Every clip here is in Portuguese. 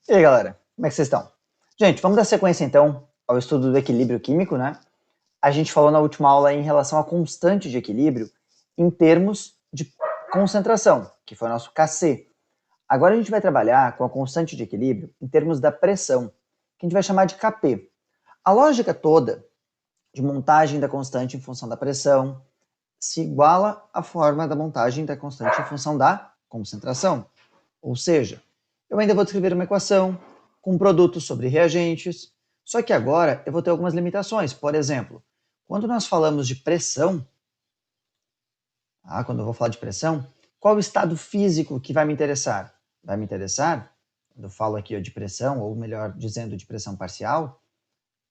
E aí, galera, como é que vocês estão? Gente, vamos dar sequência então ao estudo do equilíbrio químico, né? A gente falou na última aula em relação à constante de equilíbrio em termos de concentração, que foi o nosso Kc. Agora a gente vai trabalhar com a constante de equilíbrio em termos da pressão, que a gente vai chamar de Kp. A lógica toda de montagem da constante em função da pressão se iguala à forma da montagem da constante em função da concentração. Ou seja, eu ainda vou descrever uma equação com produtos sobre reagentes, só que agora eu vou ter algumas limitações. Por exemplo, quando nós falamos de pressão, quando eu vou falar de pressão, qual o estado físico que vai me interessar? Vai me interessar, quando eu falo aqui de pressão, ou melhor dizendo, de pressão parcial,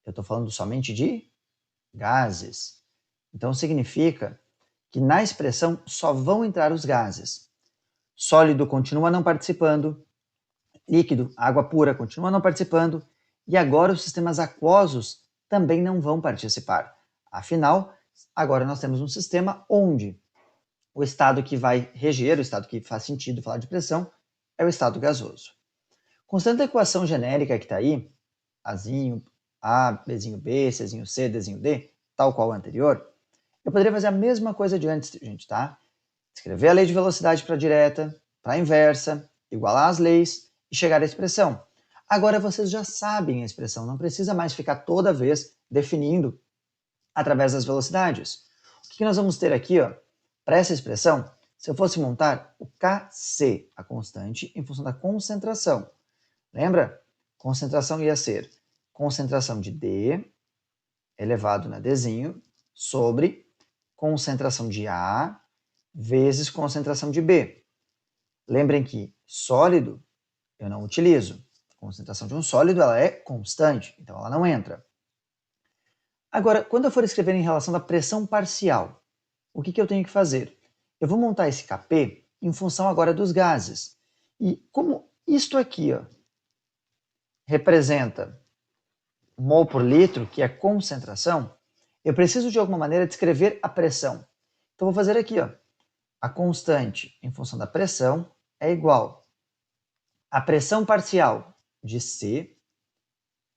eu estou falando somente de gases. Então significa que na expressão só vão entrar os gases. Sólido continua não participando, líquido, água pura, continua não participando, e agora os sistemas aquosos também não vão participar. Afinal, agora nós temos um sistema onde o estado que vai reger, o estado que faz sentido falar de pressão, é o estado gasoso. Constante a equação genérica que está aí, Azinho, A, Bzinho B, Czinho C, Dzinho D, tal qual o anterior, eu poderia fazer a mesma coisa de antes, gente, tá? Escrever a lei de velocidade para a direta, para a inversa, igualar as leis e chegar à expressão. Agora vocês já sabem a expressão, não precisa mais ficar toda vez definindo através das velocidades. O que nós vamos ter aqui, para essa expressão, se eu fosse montar o Kc, a constante, em função da concentração. Lembra? Concentração ia ser concentração de D elevado na Dzinho sobre concentração de A vezes concentração de B. Lembrem que sólido eu não utilizo. A concentração de um sólido ela é constante, então ela não entra. Agora, quando eu for escrever em relação à pressão parcial, o que eu tenho que fazer? Eu vou montar esse Kp em função agora dos gases. E como isto aqui representa mol por litro, que é concentração, eu preciso de alguma maneira descrever a pressão. Então vou fazer aqui, a constante em função da pressão é igual a pressão parcial de C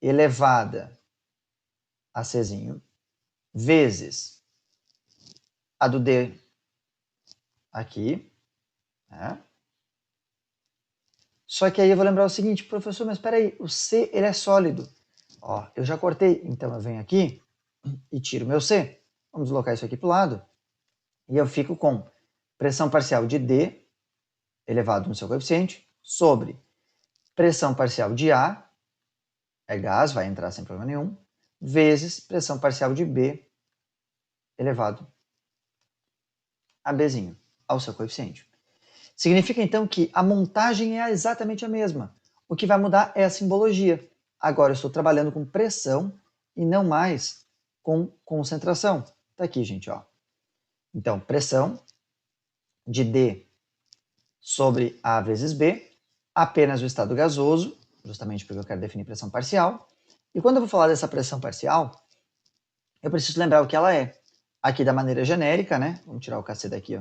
elevada a Czinho vezes a do D aqui, né? Só que aí eu vou lembrar o seguinte, professor, mas espera aí, o C ele é sólido. Eu já cortei, então eu venho aqui e tiro meu C. Vamos colocar isso aqui para o lado. E eu fico com pressão parcial de D elevado no seu coeficiente sobre pressão parcial de A, é gás, vai entrar sem problema nenhum, vezes pressão parcial de B elevado a Bzinho, ao seu coeficiente. Significa então que a montagem é exatamente a mesma. O que vai mudar é a simbologia. Agora eu estou trabalhando com pressão e não mais com concentração. Está aqui, gente. Então, pressão de D sobre A vezes B, apenas o estado gasoso, justamente porque eu quero definir pressão parcial. E quando eu vou falar dessa pressão parcial, eu preciso lembrar o que ela é. Aqui da maneira genérica, né? Vamos tirar o Kc daqui,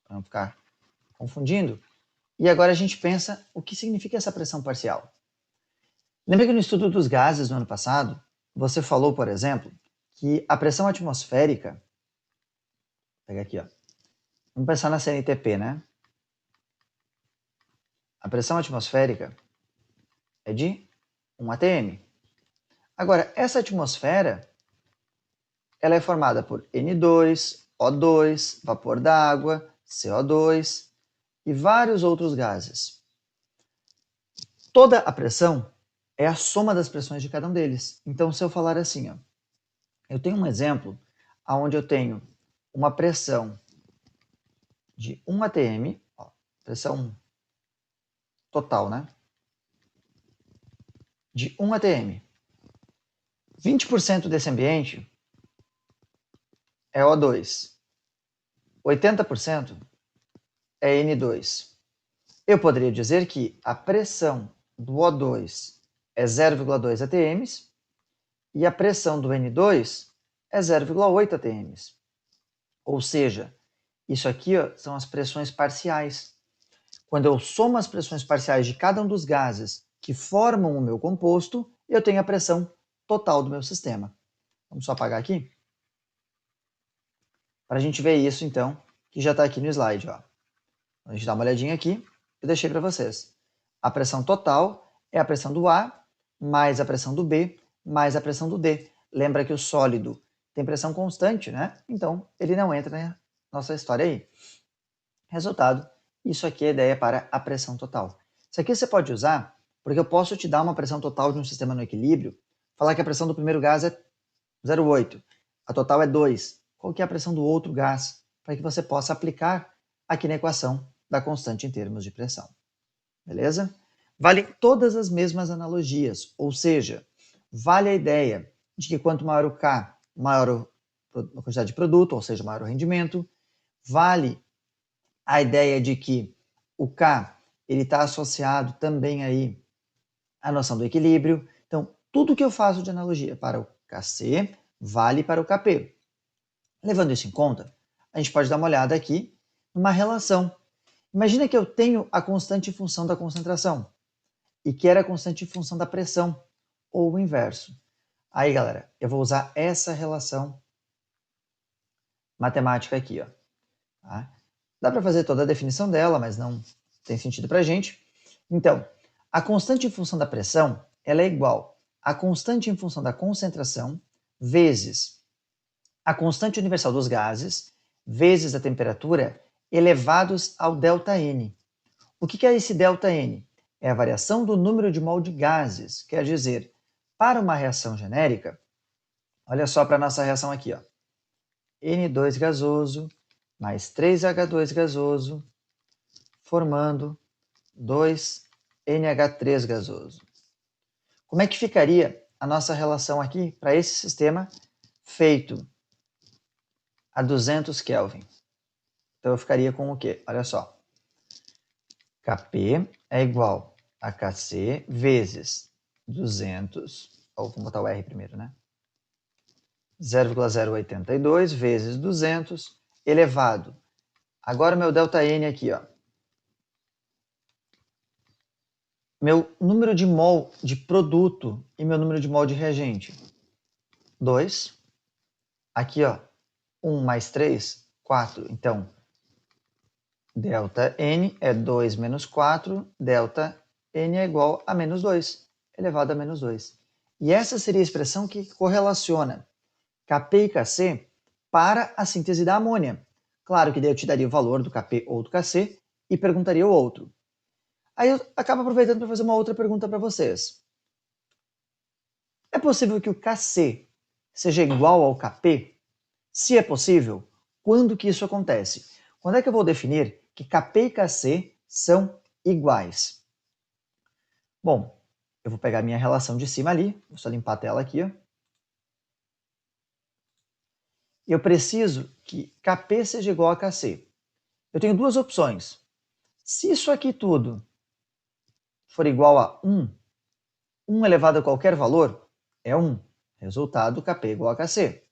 para não ficar confundindo. E agora a gente pensa o que significa essa pressão parcial. Lembra que no estudo dos gases no ano passado, você falou, por exemplo, que a pressão atmosférica, vou pegar aqui, vamos pensar na CNTP, né? A pressão atmosférica é de 1 atm. Agora, essa atmosfera, ela é formada por N2, O2, vapor d'água, CO2 e vários outros gases. Toda a pressão é a soma das pressões de cada um deles. Então, se eu falar assim, eu tenho um exemplo onde eu tenho uma pressão de 1 atm, pressão total, né? De 1 atm. 20% desse ambiente é O2. 80% é N2. Eu poderia dizer que a pressão do O2 é 0,2 atm e a pressão do N2 é 0,8 atm. Ou seja, isso aqui são as pressões parciais. Quando eu somo as pressões parciais de cada um dos gases que formam o meu composto, eu tenho a pressão total do meu sistema. Vamos só apagar aqui? Para a gente ver isso, então, que já está aqui no slide. Ó. A gente dá uma olhadinha aqui, eu deixei para vocês. A pressão total é a pressão do A, mais a pressão do B, mais a pressão do D. Lembra que o sólido tem pressão constante, né? Então, ele não entra na nossa história aí. Resultado, isso aqui é a ideia para a pressão total. Isso aqui você pode usar, porque eu posso te dar uma pressão total de um sistema no equilíbrio, falar que a pressão do primeiro gás é 0,8, a total é 2. Qual que é a pressão do outro gás? Para que você possa aplicar aqui na equação da constante em termos de pressão. Beleza? Vale todas as mesmas analogias, ou seja, vale a ideia de que quanto maior o K, maior a quantidade de produto, ou seja, maior o rendimento. Vale a ideia de que o K ele está associado também aí à noção do equilíbrio. Então, tudo que eu faço de analogia para o KC vale para o KP. Levando isso em conta, a gente pode dar uma olhada aqui numa relação. Imagina que eu tenho a constante em função da concentração e quero a constante em função da pressão, ou o inverso. Aí, galera, eu vou usar essa relação matemática aqui. Ó. Tá? Dá para fazer toda a definição dela, mas não tem sentido para a gente. Então, a constante em função da pressão ela é igual à constante em função da concentração vezes a constante universal dos gases vezes a temperatura elevados ao ΔN. O que é esse ΔN? É a variação do número de mol de gases, quer dizer, para uma reação genérica, olha só para a nossa reação aqui, ó. N2 gasoso mais 3H2 gasoso, formando 2NH3 gasoso. Como é que ficaria a nossa relação aqui para esse sistema feito a 200 Kelvin? Então eu ficaria com o quê? Olha só. Kp é igual a Kc vezes 200, ou vamos botar o R primeiro, né? 0,082 vezes 200 elevado. Agora meu ΔN aqui, ó. Meu número de mol de produto e meu número de mol de reagente. 2. Aqui, ó, 1 mais 3, 4. Então, ΔN é 2 menos 4, ΔN é igual a menos 2, elevado a menos 2. E essa seria a expressão que correlaciona Kp e Kc para a síntese da amônia. Claro que daí eu te daria o valor do Kp ou do Kc e perguntaria o outro. Aí eu acabo aproveitando para fazer uma outra pergunta para vocês. É possível que o Kc seja igual ao Kp? Se é possível, quando que isso acontece? Quando é que eu vou definir que Kp e Kc são iguais? Bom, eu vou pegar a minha relação de cima ali, vou só limpar a tela aqui. Ó. Eu preciso que Kp seja igual a Kc. Eu tenho duas opções. Se isso aqui tudo for igual a 1, 1 elevado a qualquer valor é 1. Resultado, Kp igual a Kc.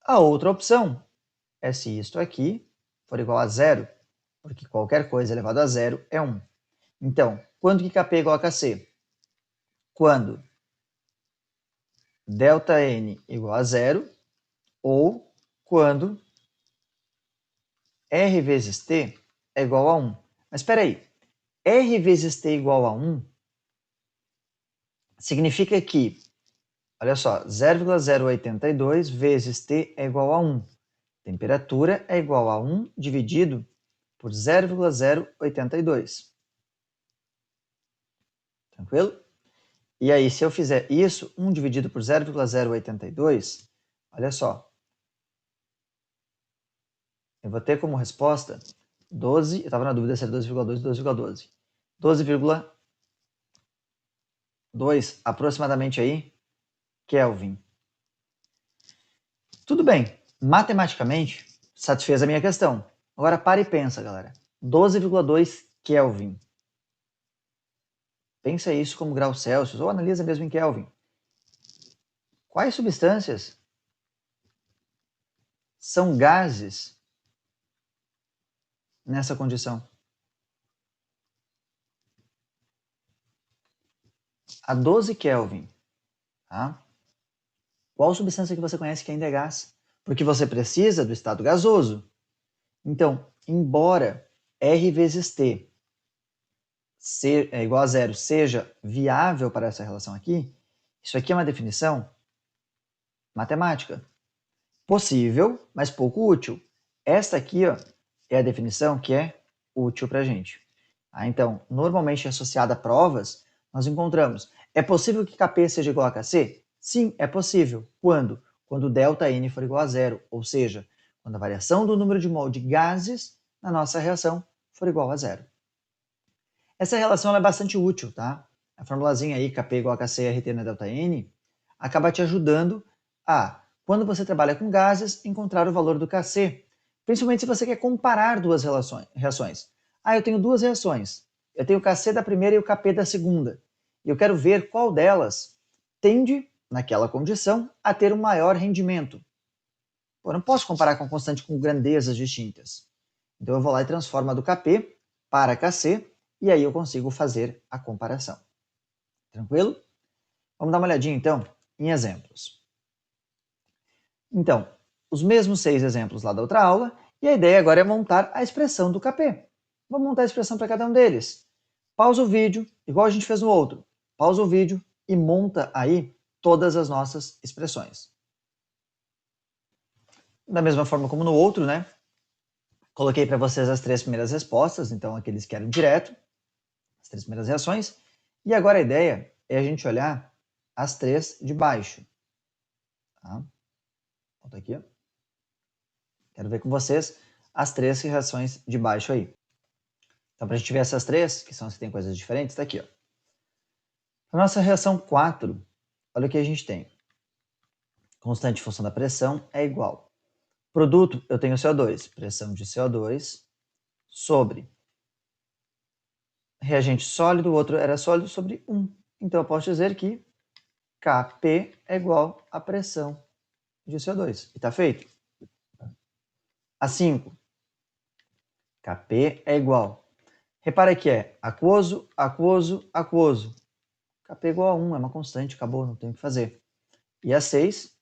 A outra opção é se isto aqui for igual a 0, porque qualquer coisa elevado a 0 é 1. Então, quando que Kp é igual a Kc? Quando ΔN igual a 0 ou quando R vezes T é igual a 1. Mas espera aí, R vezes T igual a 1 significa que, olha só, 0,082 vezes T é igual a 1. Temperatura é igual a 1 dividido por 0,082. Tranquilo? E aí, se eu fizer isso, 1 dividido por 0,082, olha só. Eu vou ter como resposta 12, eu estava na dúvida se era 12,2 ou 12,12. 12,2 aproximadamente aí, Kelvin. Tudo bem, matematicamente satisfez a minha questão. Agora para e pensa, galera. 12,2 Kelvin. Pensa isso como graus Celsius ou analisa mesmo em Kelvin. Quais substâncias são gases nessa condição? a 12 Kelvin. Tá? Qual substância que você conhece que ainda é gás? Porque você precisa do estado gasoso. Então, embora R vezes T é igual a zero seja viável para essa relação aqui, isso aqui é uma definição matemática. Possível, mas pouco útil. Esta aqui ó, é a definição que é útil para a gente. Então, normalmente associada a provas, nós encontramos, é possível que Kp seja igual a Kc? Sim, é possível. Quando? Quando ΔN for igual a zero, ou seja, quando a variação do número de mol de gases na nossa reação for igual a zero. Essa relação é bastante útil, tá? A formulazinha aí, Kp igual a Kc RT na ΔN, acaba te ajudando a, quando você trabalha com gases, encontrar o valor do Kc, principalmente se você quer comparar duas reações. Eu tenho duas reações. Eu tenho o Kc da primeira e o Kp da segunda. E eu quero ver qual delas tende, naquela condição, a ter um maior rendimento. Eu não posso comparar com constante com grandezas distintas. Então eu vou lá e transformo a do Kp para Kc, e aí eu consigo fazer a comparação. Tranquilo? Vamos dar uma olhadinha então em exemplos. Então, os mesmos 6 exemplos lá da outra aula, e a ideia agora é montar a expressão do Kp. Vamos montar a expressão para cada um deles. Pausa o vídeo, igual a gente fez no outro. Pausa o vídeo e monta aí todas as nossas expressões. Da mesma forma como no outro, né? Coloquei para vocês as 3 primeiras respostas, então aqueles que eram direto, as 3 primeiras reações. E agora a ideia é a gente olhar as 3 de baixo. Tá? Volta aqui. Ó. Quero ver com vocês as 3 reações de baixo aí. Então, para a gente ver essas 3, que são as que têm coisas diferentes, está aqui. Ó. A nossa reação 4, olha o que a gente tem. Constante função da pressão é igual. Produto, eu tenho CO2, pressão de CO2, sobre reagente sólido, o outro era sólido, sobre 1. Então, eu posso dizer que Kp é igual à pressão de CO2. E está feito. A 5. Kp é igual. Repara que é aquoso, aquoso, aquoso. Kp é igual a 1, é uma constante, acabou, não tem o que fazer. E a 6,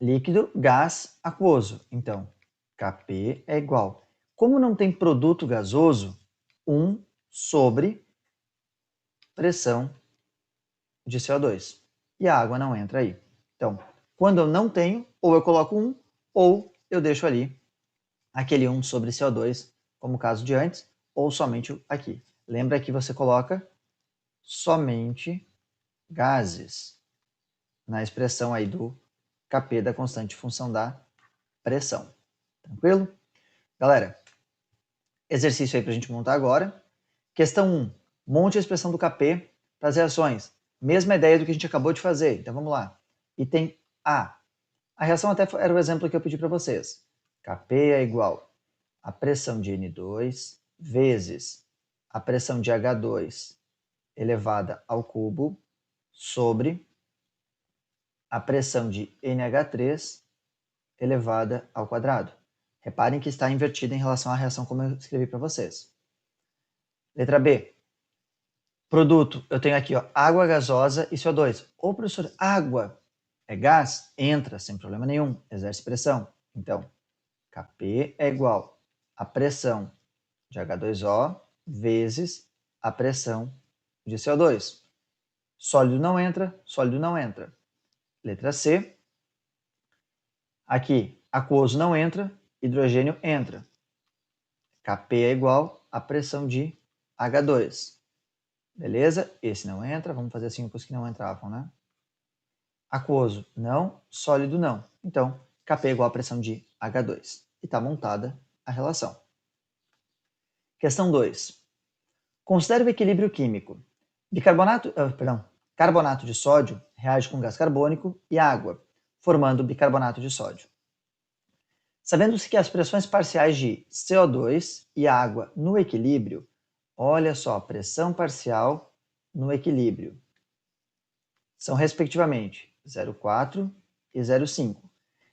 líquido, gás, aquoso. Então, Kp é igual. Como não tem produto gasoso, 1 sobre pressão de CO2. E a água não entra aí. Então, quando eu não tenho, ou eu coloco 1, ou eu deixo ali aquele 1 sobre CO2, como o caso de antes, ou somente aqui. Lembra que você coloca somente gases na expressão aí do Kp da constante função da pressão. Tranquilo? Galera, exercício aí para a gente montar agora. Questão 1. Monte a expressão do Kp para as reações. Mesma ideia do que a gente acabou de fazer. Então vamos lá. Item A. A reação até era o exemplo que eu pedi para vocês. Kp é igual a pressão de N2 vezes a pressão de H2 elevada ao cubo sobre a pressão de NH3 elevada ao quadrado. Reparem que está invertida em relação à reação como eu escrevi para vocês. Letra B. Produto, eu tenho aqui ó, água gasosa e CO2. Ô professor, água é gás? Entra, sem problema nenhum, exerce pressão. Então, Kp é igual a pressão de H2O vezes a pressão de CO2. Sólido não entra, sólido não entra. Letra C. Aqui, aquoso não entra, hidrogênio entra. Kp é igual a pressão de H2. Beleza? Esse não entra, vamos fazer assim com os que não entravam, né? Aquoso não, sólido não. Então, Kp é igual a pressão de H2. E está montada a relação. Questão 2. Considere o equilíbrio químico. Carbonato de sódio reage com gás carbônico e água, formando bicarbonato de sódio. Sabendo-se que as pressões parciais de CO2 e água no equilíbrio, olha só, pressão parcial no equilíbrio, são respectivamente 0,4 e 0,5.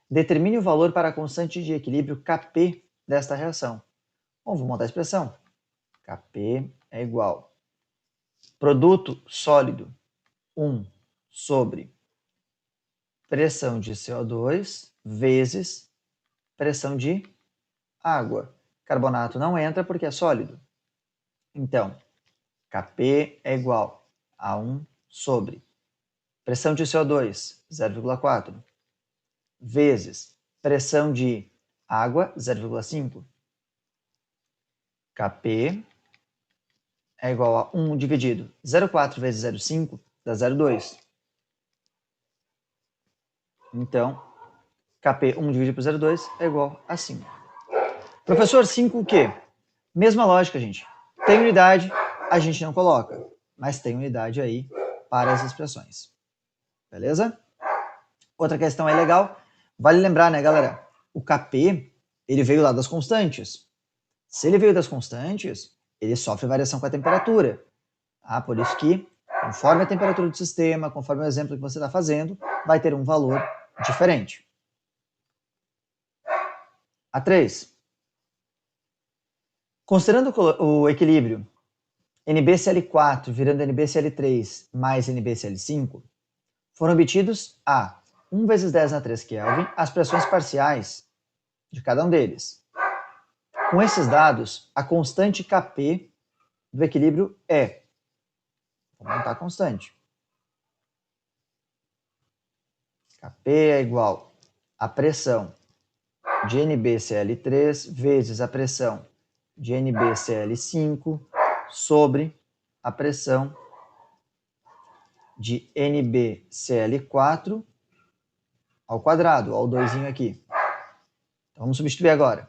Determine o valor para a constante de equilíbrio Kp desta reação. Bom, vou montar a expressão. Kp é igual produto sólido 1 sobre pressão de CO2 vezes pressão de água. Carbonato não entra porque é sólido. Então, Kp é igual a 1 sobre pressão de CO2, 0,4, vezes pressão de água, 0,5. Kp é igual a 1 dividido 0,4 vezes 0,5 dá 0,2. Então, Kp 1 dividido por 0,2 é igual a 5. Professor, 5 o quê? Mesma lógica, gente. Tem unidade, a gente não coloca, mas tem unidade aí para as expressões. Beleza? Outra questão é legal, vale lembrar, né, galera? O Kp, ele veio lá das constantes. Se ele veio das constantes, ele sofre variação com a temperatura. Ah, por isso que, conforme a temperatura do sistema, conforme o exemplo que você está fazendo, vai ter um valor diferente. A 3. Considerando o equilíbrio NbCl4 virando NbCl3 mais NbCl5, foram obtidos a 1 vezes 10 na 3 Kelvin as pressões parciais de cada um deles. Com esses dados, a constante Kp do equilíbrio é, vou montar a constante, Kp é igual à pressão de NbCl3 vezes a pressão de NbCl5 sobre a pressão de NbCl4 ao quadrado, ao 2 aqui. Então vamos substituir agora.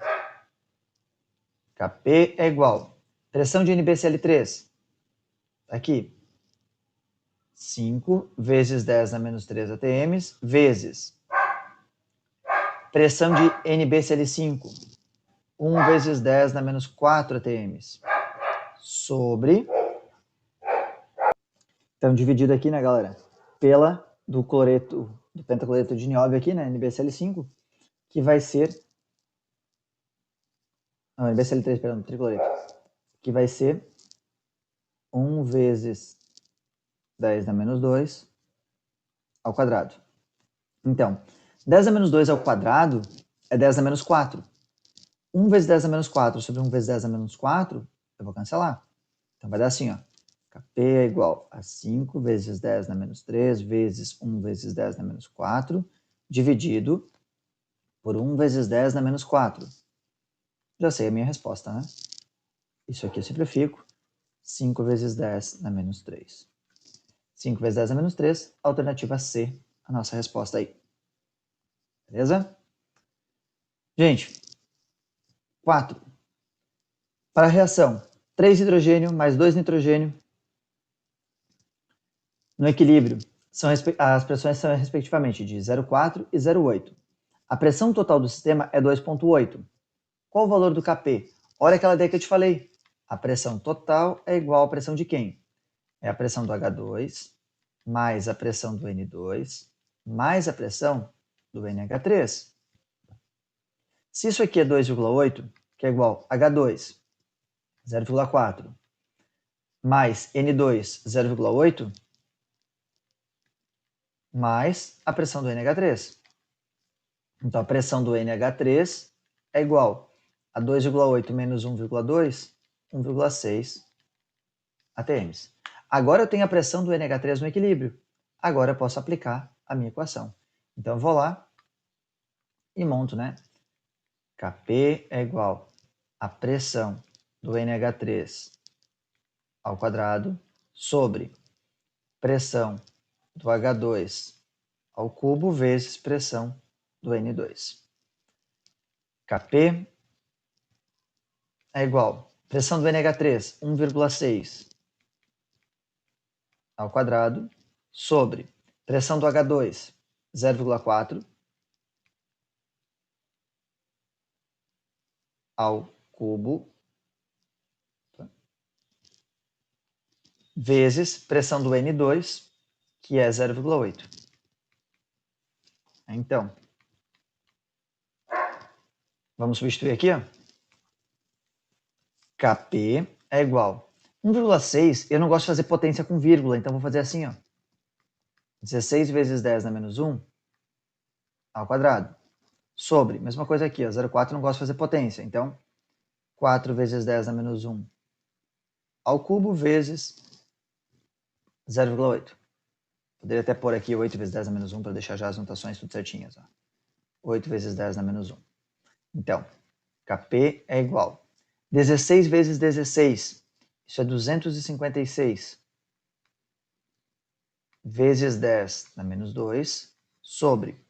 Kp é igual a pressão de NbCl3, aqui, 5 vezes 10 na menos 3 atm, vezes pressão de NbCl5, 1 vezes 10 na menos 4 atm, sobre, então dividido aqui, né, galera, pela do cloreto, do pentacloreto de nióbio aqui, né, NbCl5, que vai ser, não, NbCl3, perdão, tricloreto, que vai ser 1 vezes 10 na menos 2 ao quadrado. Então, 10 a menos 2 ao quadrado é 10 a menos 4. 1 vezes 10 a menos 4 sobre 1 vezes 10 a menos 4, eu vou cancelar. Então vai dar assim, ó. Kp é igual a 5 vezes 10 na menos 3 vezes 1 vezes 10 na menos 4, dividido por 1 vezes 10 na menos 4. Já sei a minha resposta, né? Isso aqui eu simplifico. 5 vezes 10 na menos 3. 5 vezes 10 na menos 3, alternativa C, a nossa resposta aí. Beleza? Gente, 4. Para a reação 3 hidrogênio mais 2 nitrogênio no equilíbrio, as pressões são respectivamente de 0,4 e 0,8. A pressão total do sistema é 2,8. Qual o valor do Kp? Olha aquela ideia que eu te falei. A pressão total é igual à pressão de quem? É a pressão do H2 mais a pressão do N2 mais a pressão do NH3. Se isso aqui é 2,8, que é igual a H2, 0,4, mais N2, 0,8, mais a pressão do NH3. Então, a pressão do NH3 é igual a 2,8 menos 1,2, 1,6 atm. Agora eu tenho a pressão do NH3 no equilíbrio. Agora eu posso aplicar a minha equação. Então, eu vou lá e monto, né? Kp é igual a pressão do NH3 ao quadrado sobre pressão do H2 ao cubo vezes pressão do N2. Kp é igual a pressão do NH3, 1,6 ao quadrado, sobre pressão do H2, 0,4 ao cubo, vezes pressão do N2, que é 0,8. Então, vamos substituir aqui, ó. Kp é igual 1,6, eu não gosto de fazer potência com vírgula, então vou fazer assim, ó. 16 vezes 10 na menos 1 ao quadrado. Sobre, mesma coisa aqui, ó, 0,4 eu não gosto de fazer potência, então 4 vezes 10 na menos 1 ao cubo vezes 0,8. Poderia até pôr aqui 8 vezes 10 na menos 1 para deixar já as notações tudo certinhas. Ó. 8 vezes 10 na menos 1. Então, Kp é igual. 16 vezes 16, isso é 256. Vezes 10 na menos 2, sobre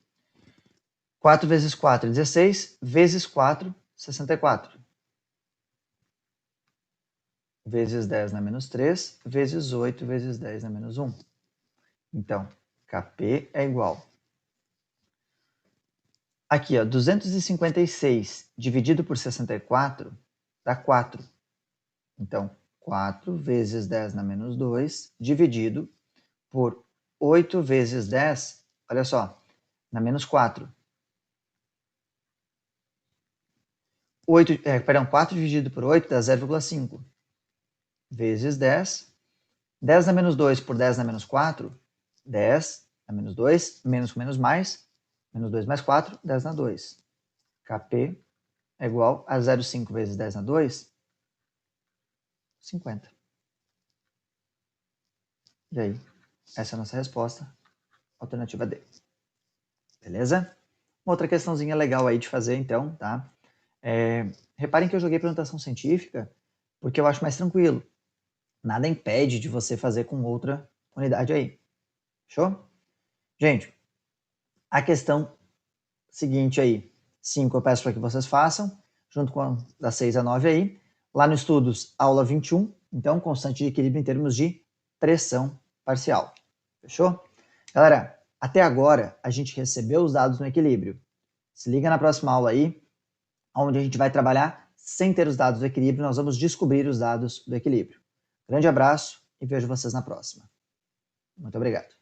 4 vezes 4, 16, vezes 4, 64. Vezes 10 na menos 3, vezes 8 vezes 10 na menos 1. Então, Kp é igual. Aqui, ó, 256 dividido por 64 dá 4. Então, 4 vezes 10 na menos 2 dividido por 8 vezes 10, olha só, na menos 4. 4 dividido por 8 dá 0,5. Vezes 10. 10 na menos 2 por 10 na menos 4, 10 na menos 2, menos com menos mais, menos 2 mais 4, 10 na 2. Kp é igual a 0,5 vezes 10 na 2, 50. E aí, essa é a nossa resposta, alternativa D. Beleza? Uma outra questãozinha legal aí de fazer, então, tá? Reparem que eu joguei para notação científica porque eu acho mais tranquilo. Nada impede de você fazer com outra unidade aí. Fechou? Gente, a questão seguinte aí, 5 eu peço para que vocês façam, junto com a das 6 a 9 aí. Lá no Estudos, aula 21, então, constante de equilíbrio em termos de pressão parcial. Fechou? Galera, até agora a gente recebeu os dados no equilíbrio. Se liga na próxima aula aí, onde a gente vai trabalhar sem ter os dados do equilíbrio, nós vamos descobrir os dados do equilíbrio. Grande abraço e vejo vocês na próxima. Muito obrigado.